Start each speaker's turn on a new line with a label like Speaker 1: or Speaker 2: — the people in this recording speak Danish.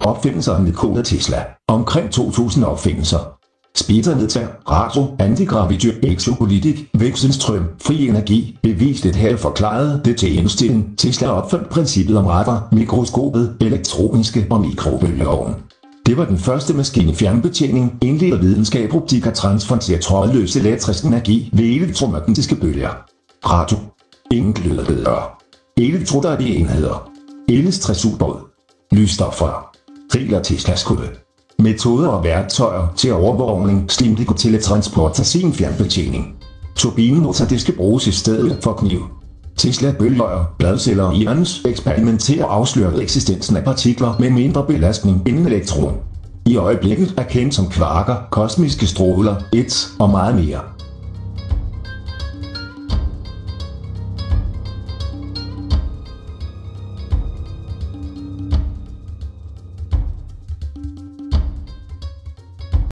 Speaker 1: Opfindelser af Nikola Tesla. Omkring 2000 opfindelser. Speedernedtag, radio, antigravityr, exopolitik, vekselstrøm, fri energi, bevisligt her forklarede det til Einstein. Tesla opfandt princippet om radar, mikroskopet, elektroniske og mikrobølgeovn. Det var den første maskine fjernbetjening, indledte videnskab, optik og transfrontier trådløs elektrisk energi ved elektromagnetiske bølger. Radio. Ingen glødere. Elektroder i enheder. Elektricitetsubåd. Lysstoffer. Regler Teslas kode. Metoder og værktøjer til overvågning, slimlig teletransport og sin fjernbetjening. Turbinmotor, det skal bruges i stedet for kniv. Tesla bølger, bladceller og ions eksperimenterer og afslører eksistensen af partikler med mindre belastning end en elektron. I øjeblikket er kendt som kvarker, kosmiske stråler, og meget mere.